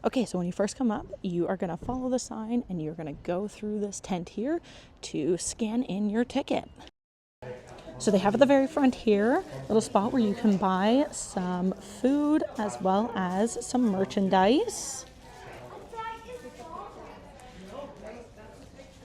Okay, so when you first come up, you are going to follow the sign and you're going to go through this tent here to scan in your ticket. So they have at the very front here a little spot where you can buy some food as well as some merchandise.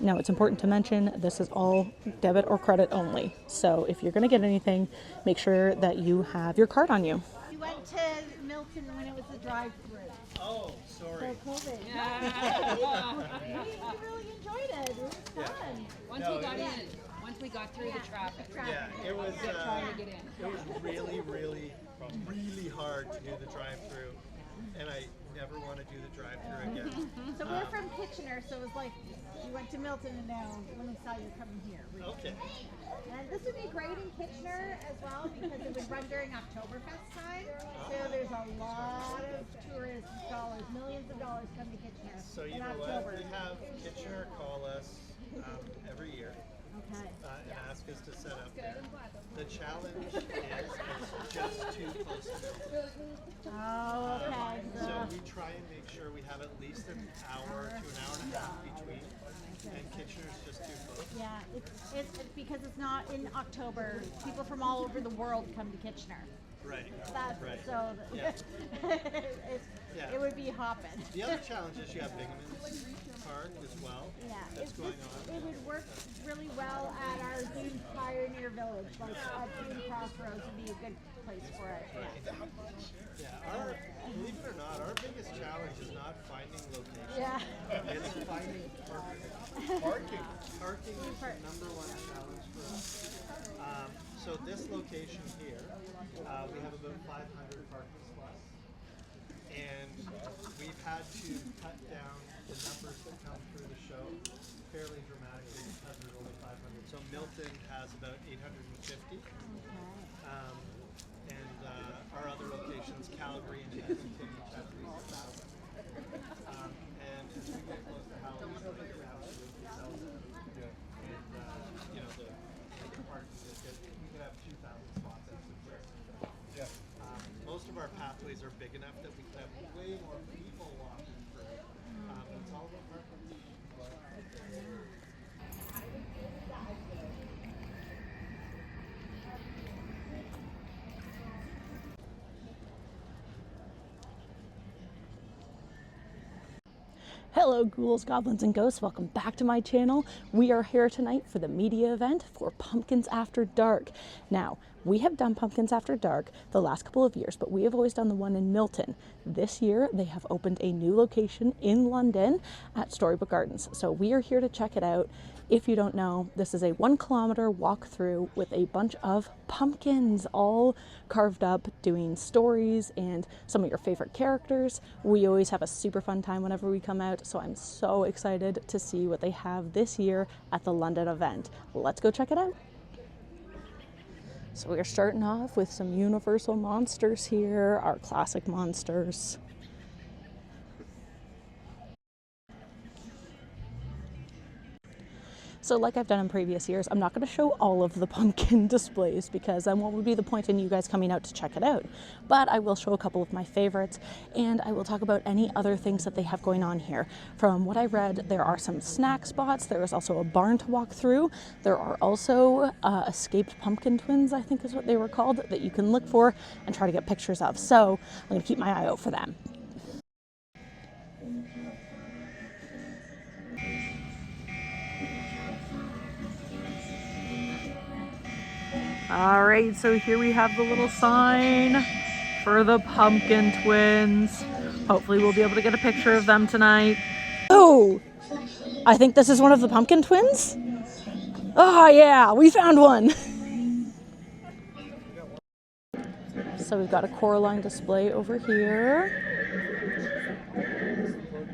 Now, it's important to mention this is all debit or credit only. So if you're going to get anything, make sure that you have your card on you. We went to Milton when it was the drive-through. Oh, sorry. So COVID. Yeah. we really enjoyed it. It was fun. Once we got through the traffic. Yeah, it was trying to get in. It was really, really, really hard to do the drive-through, and I never want to do the drive-through again. So we're from Kitchener, so it was like we went to Milton, and now when we saw you coming here. Okay. And this would be great in Kitchener as well because it would run during Oktoberfest time. So there's a lot of tourist dollars, millions of dollars come to Kitchener. So you know October. what? We have Kitchener call us every year. Okay. And ask us to set up there. The challenge is it's just too close to Milton. Oh, okay. So we try and make sure we have at least an hour to an hour and a half between, and Kitchener's just too close. Yeah, it's because it's not in October. People from all over the world come to Kitchener. Right. That's right. so. Yeah. It would be hopping. The other challenge is you have Binghamton's Park as well. Yeah, That's going on. It would work really well at our Dune Pioneer Village, like Dune Crossroads would be a good place for it. Yeah, believe it or not, our biggest challenge is not finding locations. Yeah. It's finding parking. Parking is the number one challenge for us. So this location here, we have about 500 parking spots, and we've had to cut down the numbers that come through the show fairly dramatically because there's only 500. So Milton has about 850. And our other locations, Calgary and Edmonton, each have 3,000. And as we get close to Halloween, we absolutely sell them. And you know, the parking ticket, we could have 2,000 spots at the place. Most of our pathways are big enough that we could have way more people walking through. It's all about parking. Hello ghouls, goblins, and ghosts. Welcome back to my channel. We are here tonight for the media event for Pumpkins After Dark. Now, we have done Pumpkins After Dark the last couple of years, but we have always done the one in Milton. This year, they have opened a new location in London at Storybook Gardens. So we are here to check it out. If you don't know, this is a 1 kilometer walk through with a bunch of pumpkins all carved up doing stories and some of your favorite characters. We always have a super fun time whenever we come out, so I'm so excited to see what they have this year at the London event. Let's go check it out. So we are starting off with some Universal monsters here, our classic monsters. So like I've done in previous years, I'm not going to show all of the pumpkin displays because then what would be the point in you guys coming out to check it out? But I will show a couple of my favorites, and I will talk about any other things that they have going on here. From what I read, there are some snack spots. There is also a barn to walk through. There are also escaped pumpkin twins, I think is what they were called, that you can look for and try to get pictures of. So I'm going to keep my eye out for them. All right, so here we have the little sign for the pumpkin twins. Hopefully we'll be able to get a picture of them tonight. Oh, I think this is one of the pumpkin twins. Oh yeah, we found one. So we've got a Coraline display over here.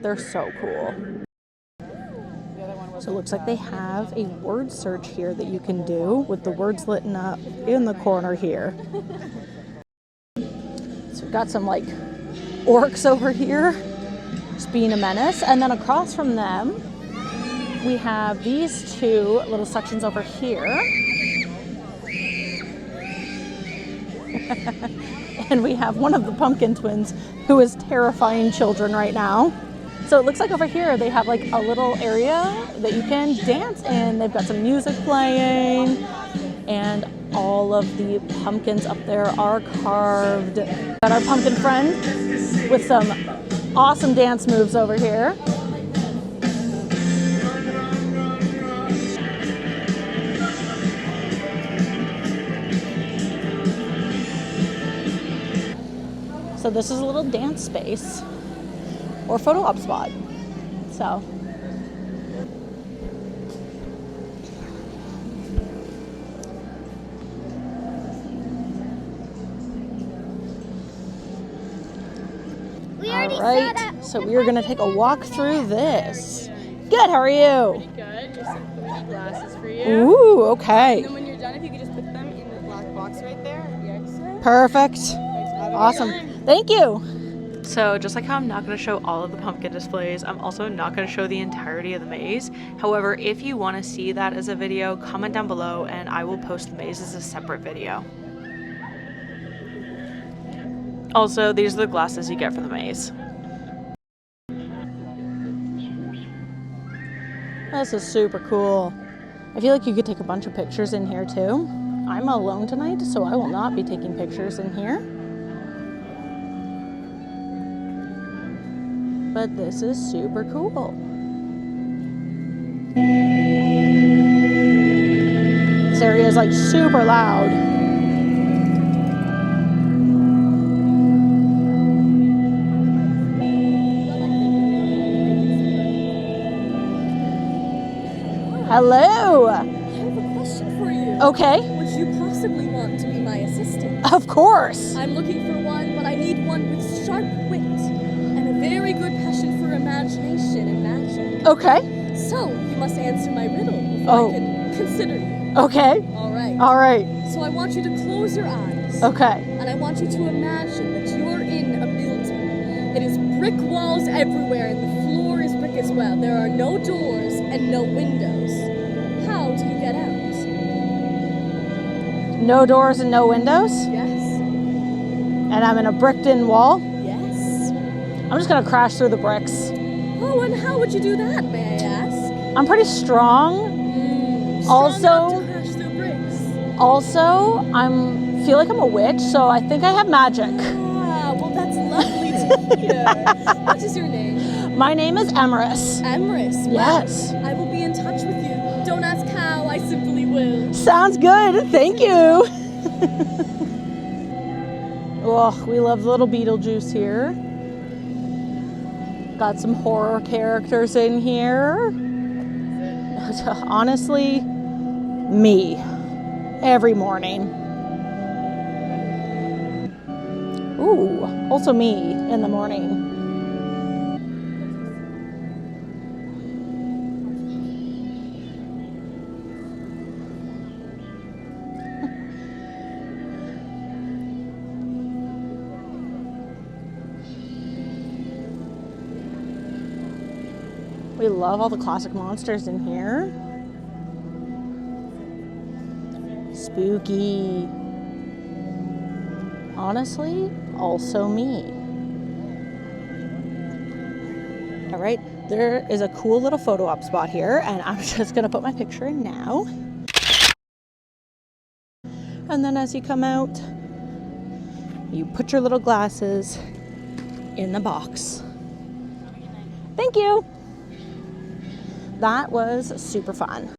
They're so cool. So it looks like they have a word search here that you can do with the words lit up in the corner here. So we've got some like orcs over here, just being a menace. And then across from them, we have these two little sections over here. And we have one of the pumpkin twins who is terrifying children right now. So it looks like over here they have like a little area that you can dance in. They've got some music playing, and all of the pumpkins up there are carved. Got our pumpkin friend with some awesome dance moves over here. So this is a little dance space or photo op spot. So all right, so we are going to take a walk through this. Good, how are you? Good. Here's some 3D glasses for you. Ooh, okay. And then when you're done, if you could just put them in the black box right there at the exit. Perfect. Have a good Awesome. time. Thank you. So just like how I'm not going to show all of the pumpkin displays, I'm also not going to show the entirety of the maze. However, if you want to see that as a video, comment down below and I will post the maze as a separate video. Also, these are the glasses you get for the maze. This is super cool. I feel like you could take a bunch of pictures in here too. I'm alone tonight, so I will not be taking pictures in here. But this is super cool. This area is like super loud. Hello. I have a question for you. Okay, Would you possibly want to be my assistant? of course. I'm looking for one, but I need one with sharp wit and a very good passion for imagination and magic. Okay, So, you must answer my riddle before I can consider you. okay, All right. all right, So I want you to close your eyes. okay. And I want you to imagine that you're in a building. It is brick walls everywhere and the floor is brick as well. There are no doors and no windows. How do you get out? No doors and no windows, Yes. and I'm in a bricked-in wall. Yes. I'm just gonna crash through the bricks. Oh, and how would you do that, may I ask? I'm pretty strong. Strong Also- enough to crash through bricks. Also, feel like I'm a witch, so I think I have magic. Ah, well, that's lovely to hear. What is your name? My name is Emerus. Emrys. Well, Yes. I will be in touch with you. Don't ask how, I simply will. Sounds good. Thank you. Oh, we love little Beetlejuice here. Got some horror characters in here. Honestly, me. Every morning. Ooh, also me in the morning. We love all the classic monsters in here. Spooky. Honestly, also me. All right, there is a cool little photo op spot here, and I'm just gonna put my picture in now. And then as you come out, you put your little glasses in the box. Thank you. That was super fun.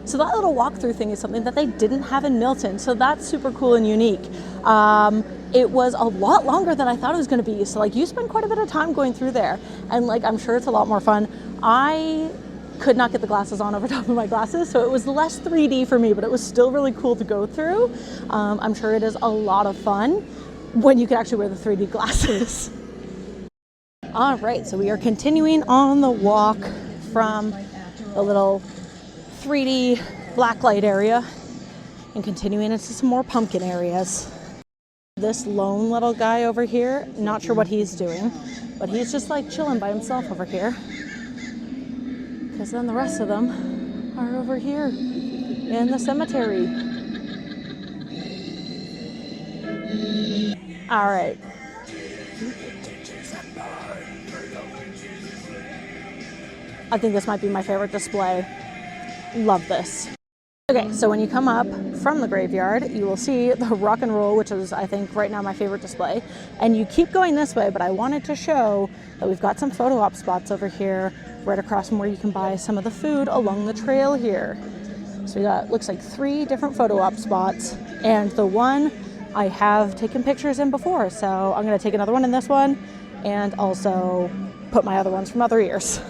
So that little walkthrough thing is something that they didn't have in Milton, so that's super cool and unique. It was a lot longer than I thought it was going to be, so like you spend quite a bit of time going through there, and like I'm sure it's a lot more fun. I could not get the glasses on over top of my glasses, so it was less 3D for me, but it was still really cool to go through. I'm sure it is a lot of fun when you can actually wear the 3D glasses. All right, so we are continuing on the walk from the little 3D blacklight area and continuing into some more pumpkin areas. This lone little guy over here, not sure what he's doing, but he's just like chilling by himself over here. Because then the rest of them are over here in the cemetery. All right. I think this might be my favorite display. Love this. Okay, so when you come up from the graveyard, you will see the rock and roll, which is, I think, right now my favorite display. And you keep going this way, but I wanted to show that we've got some photo op spots over here, right across from where you can buy some of the food along the trail here. So we got, looks like 3 different photo op spots, and the one I have taken pictures in before, so I'm gonna take another one in this one, and also put my other ones from other years.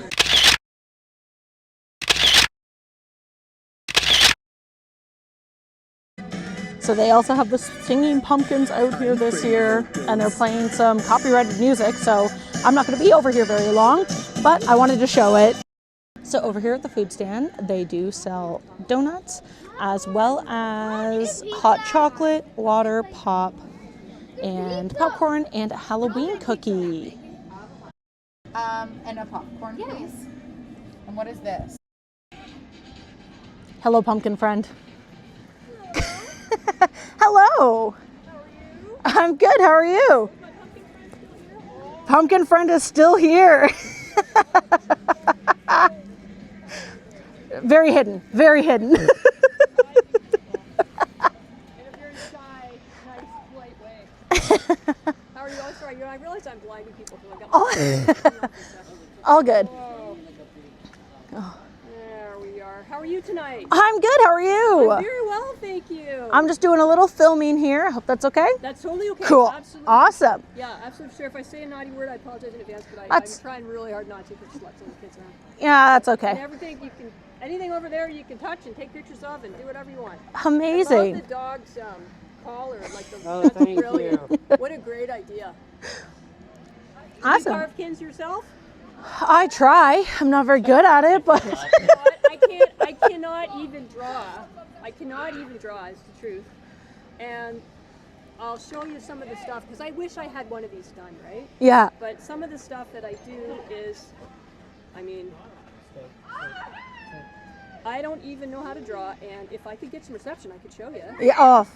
So they also have the singing pumpkins out here this year, and they're playing some copyrighted music, so I'm not going to be over here very long, but I wanted to show it. So over here at the food stand, they do sell donuts, as well as hot chocolate, water, pop, and popcorn, and a Halloween cookie. And a popcorn, please. And what is this? Hello, pumpkin friend. Hello. How are you? I'm good. How are you? Pumpkin friend is still here. Very hidden. Very hidden. In a very shy, nice, polite way. How are you? Oh, sorry. I realize I'm blinding people. So I got my All good. Oh. There we are. How are you tonight? I'm good. How are you? I'm very well, thank you. I'm just doing a little filming here. I hope that's okay. That's totally okay. Cool. Absolutely. Awesome. Yeah, absolutely sure. If I say a naughty word, I apologize in advance, but I'm That's- trying really hard not to because there's lots of kids around. Yeah, that's And okay. everything you can, anything over there you can touch and take pictures of and do whatever you want. Amazing. I love the dog's collar, like the. That's thank brilliant. What a great idea. Do you Awesome. carve kins yourself? I try. I'm not very good at it, but You know what? I cannot even draw. I cannot even draw, is the truth. And I'll show you some of the stuff, because I wish I had one of these done, right? yeah. But some of the stuff that I do is, I mean, I don't even know how to draw, and if I could get some reception, I could show you. Yeah. Oh,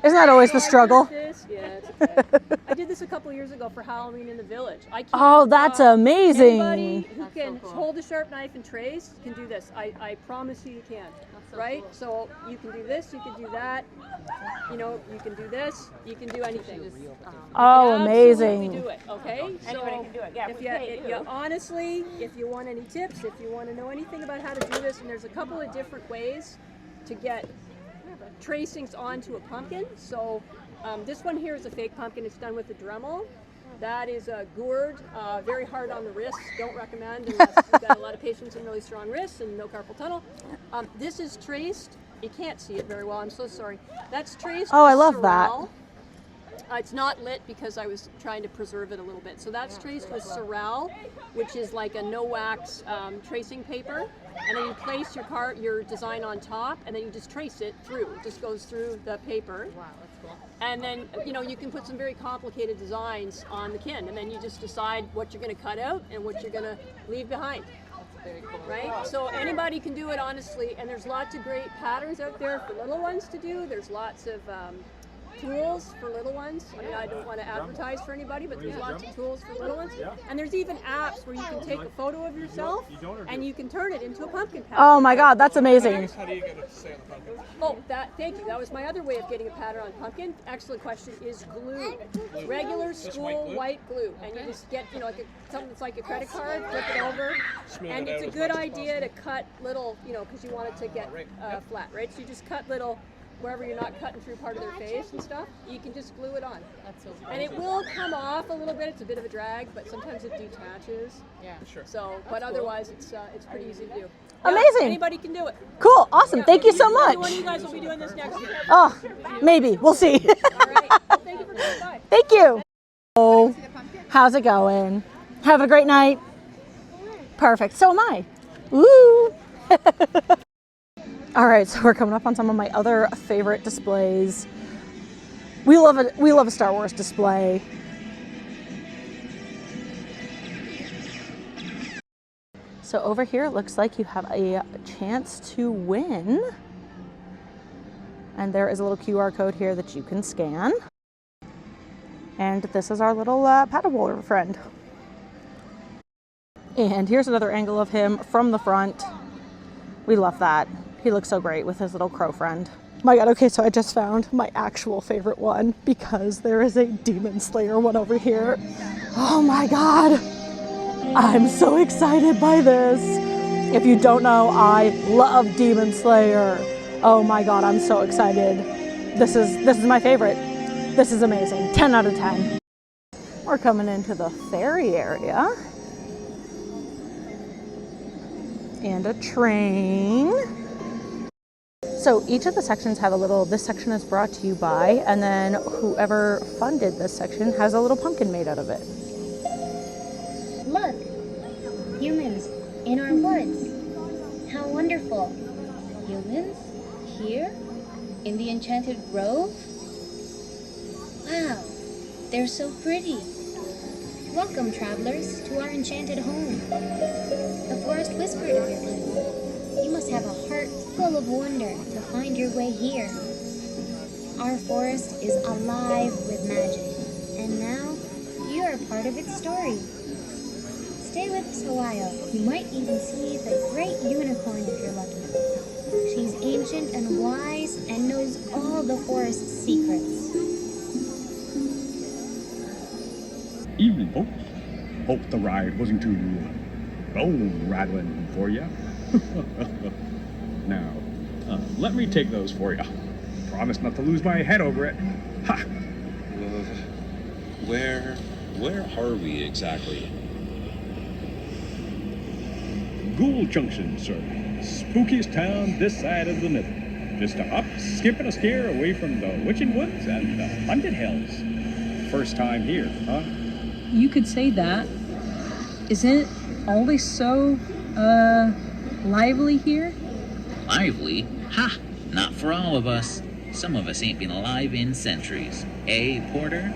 isn't that always the struggle? This, yeah, it's okay. I did this a couple years ago for Halloween in the village. I can't Oh, that's draw. amazing. Anybody who can hold a sharp knife and trace can do this. I promise you can. Right? So you can do this, you can do that. You know, you can do this, you can do anything. You Oh, can amazing. absolutely do it, okay? Anybody can do it. Yeah, If you honestly, if you want any tips, if you want to know anything about how to do this, and there's a couple of different ways to get tracings onto a pumpkin. So this one here is a fake pumpkin. It's done with a Dremel. That is a gourd, very hard on the wrists. Don't recommend unless you've got a lot of patience and really strong wrists and no carpal tunnel. This is traced. You can't see it very well. I'm so sorry. That's traced. Oh, I with love that. Sorrel. It's not lit because I was trying to preserve it a little bit. So that's traced with Sorrel, which is like a no wax tracing paper. And then you place your design on top, and then you just trace it through. It just goes through the paper. Wow, that's cool. And then, you know, you can put some very complicated designs on the kin, and then you just decide what you're going to cut out and what you're going to leave behind. That's very cool. Right? So anybody can do it, honestly, and there's lots of great patterns out there for little ones to do. There's lots of tools for little ones. I mean, I don't want to advertise for anybody, but there's lots of tools for little ones. And there's even apps where you can take a photo of yourself and you can turn it into a pumpkin pattern. Oh my God, that's amazing. How do you get it to stay on the pumpkin? Oh, thank you. That was my other way of getting a pattern on pumpkin. Excellent question. Is glue. Regular school white glue. And you just get, you know, like something that's like a credit card, flip it over. And it's a good idea to cut little, you know, because you want it to get flat, right? So you just cut little, wherever you're not cutting through part of their face and stuff, you can just glue it on. That's so cool. And it will come off a little bit. It's a bit of a drag, but sometimes it detaches. Yeah, sure. So, but otherwise, it's pretty easy to do. Yeah, Amazing. Anybody can do it. Cool. Awesome. Yeah, Thank you so One of much. you guys will be doing this next year. Oh, maybe. We'll see. All right. Well, thank you for coming by. Thank you. Oh, how's it going? Having a great night? Perfect. So am I. Woo! All right, so we're coming up on some of my other favorite displays. We love a Star Wars display. So over here, it looks like you have a chance to win. And there is a little QR code here that you can scan. And this is our little paddleboarder friend. And here's another angle of him from the front. We love that. He looks so great with his little crow friend. My God, okay, so I just found my actual favorite one because there is a Demon Slayer one over here. Oh my God. I'm so excited by this. If you don't know, I love Demon Slayer. Oh my God, I'm so excited. This is my favorite. This is amazing. 10 out of 10. We're coming into the ferry area. And a train. So each of the sections have a little, this section is brought to you by, and then whoever funded this section has a little pumpkin made out of it. Look, humans in our woods. How wonderful. Humans? Here? In the enchanted grove? Wow, they're so pretty. Welcome, travelers, to our enchanted home. The forest whispered of your bloom. You must have a heart full of wonder to find your way here. Our forest is alive with magic, and now you are part of its story. Stay with us a while. You might even see the great unicorn if you're lucky. She's ancient and wise and knows all the forest's secrets. Evening, folks. Hope the ride wasn't too bone-rattling for you. Now, let me take those for you. Promise not to lose my head over it. Ha! Where are we exactly? Ghoul Junction, sir. Spookiest town this side of the middle. Just a hop, skip, and a scare away from the witching woods and the haunted hills. First time here, huh? You could say that. Isn't it always so, lively here? Lively? Ha! Not for all of us. Some of us ain't been alive in centuries. Eh, Porter?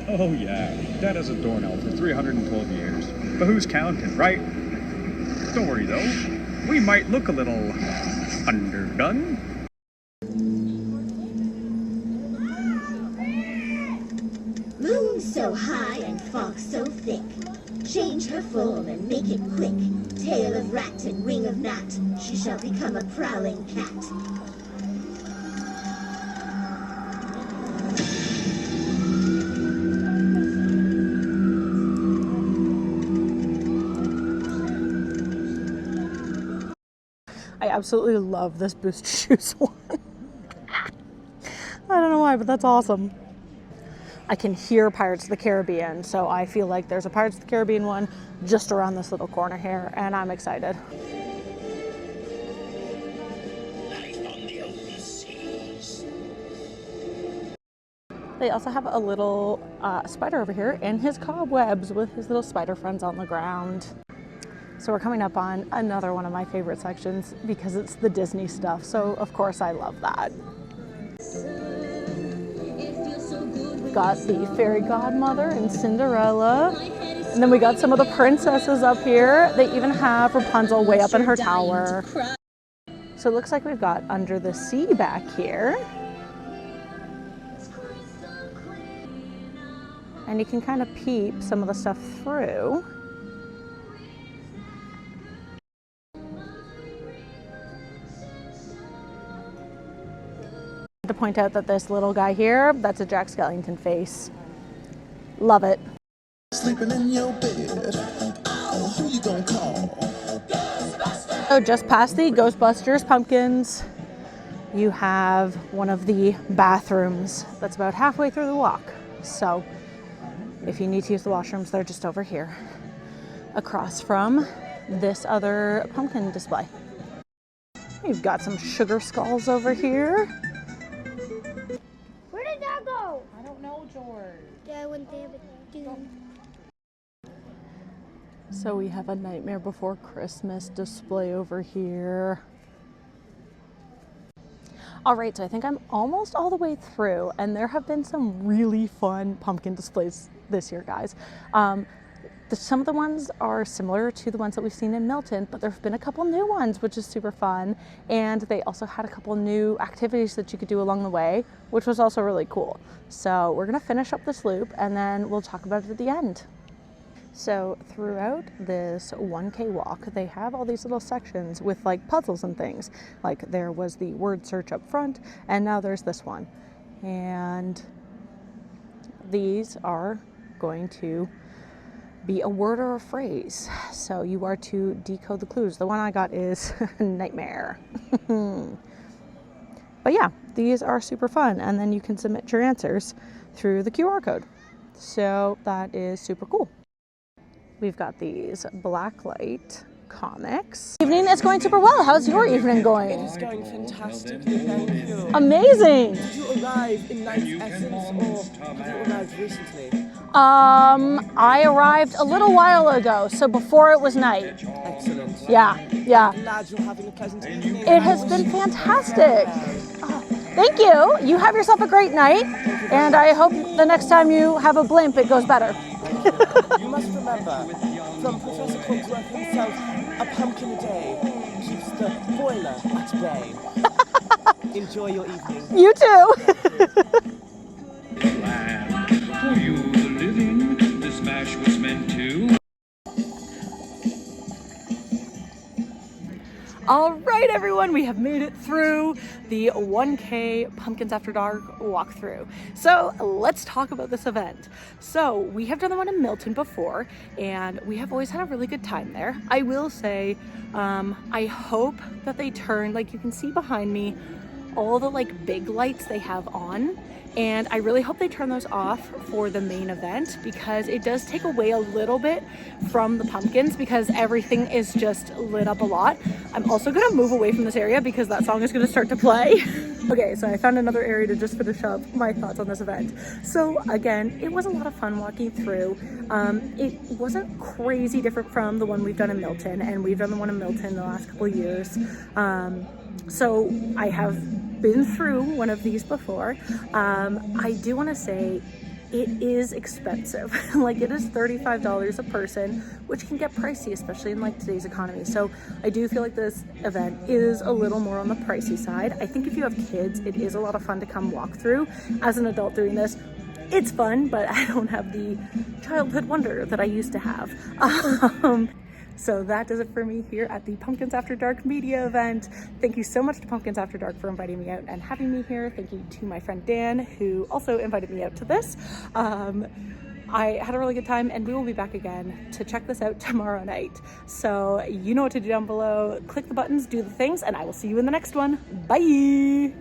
Oh, yeah. Dead as a doornail for 312 years. But who's counting, right? Don't worry, though. We might look a little underdone. Moon so high and fog so thick. Change her form and make it quick. Tail of rat and wing of gnat. She shall become a prowling cat. I absolutely love this Boost Shoes one. I don't know why, but that's awesome. I can hear Pirates of the Caribbean, so I feel like there's a Pirates of the Caribbean one just around this little corner here, and I'm excited. Life on the open seas. They also have a little spider over here in his cobwebs with his little spider friends on the ground. So we're coming up on another one of my favorite sections because it's the Disney stuff. So of course I love that. Got the fairy godmother and Cinderella. And then we got some of the princesses up here. They even have Rapunzel way up in her tower. So it looks like we've got Under the Sea back here. And you can kind of peep some of the stuff through. To point out that this little guy here, that's a Jack Skellington face. Love it. Sleeping in your bed. Ow, who you gonna call? So just past the Ghostbusters pumpkins, you have one of the bathrooms that's about halfway through the walk. So if you need to use the washrooms, they're just over here, across from this other pumpkin display. We've got some sugar skulls over here. Where did that go? I don't know, George. Yeah, I went there, but So we have a Nightmare Before Christmas display over here. All right, so I think I'm almost all the way through, and there have been some really fun pumpkin displays this year, guys. Some of the ones are similar to the ones that we've seen in Milton, but there have been a couple new ones, which is super fun. And they also had a couple new activities that you could do along the way, which was also really cool. So we're gonna finish up this loop and then we'll talk about it at the end. So throughout this 1K walk, they have all these little sections with like puzzles and things. Like there was the word search up front, and now there's this one. And these are going to be a word or a phrase. So you are to decode the clues. The one I got is nightmare. But yeah, these are super fun. And then you can submit your answers through the QR code. So that is super cool. We've got these blacklight comics. Evening is going super well. How's your evening going? It is going fantastically, thank you. Amazing. Did you arrive in Knight's Essence or have you arrived recently? I arrived a little while ago, so before it was night. Excellent. Yeah. I'm glad you're having a pleasant evening. It has been fantastic. Thank you. You have yourself a great night, and I hope the next time you have a blimp, it goes better. You must remember, from Professor Cogsworth himself, a pumpkin a day keeps the boiler at bay. Enjoy your evening. You too. For you, the living, this mash was meant to. All right, everyone, we have made it through the 1K Pumpkins After Dark walkthrough. So let's talk about this event. So we have done the one in Milton before, and we have always had a really good time there. I will say, I hope that they turn, like you can see behind me, all the like big lights they have on. And I really hope they turn those off for the main event, because it does take away a little bit from the pumpkins because everything is just lit up a lot. I'm also gonna move away from this area because that song is gonna start to play. Okay, so I found another area to just finish up my thoughts on this event. So again, it was a lot of fun walking through. It wasn't crazy different from the one we've done in Milton, and we've done the one in Milton the last couple of years. So I have been through one of these before. I do want to say it is expensive. Like, it is $35 a person, which can get pricey, especially in like today's economy. So I do feel like this event is a little more on the pricey side. I think if you have kids, it is a lot of fun to come walk through. As an adult doing this, it's fun, but I don't have the childhood wonder that I used to have. So that does it for me here at the Pumpkins After Dark media event. Thank you so much to Pumpkins After Dark for inviting me out and having me here. Thank you to my friend Dan, who also invited me out to this. I had a really good time, and we will be back again to check this out tomorrow night. So you know what to do down below. Click the buttons, do the things, and I will see you in the next one. Bye!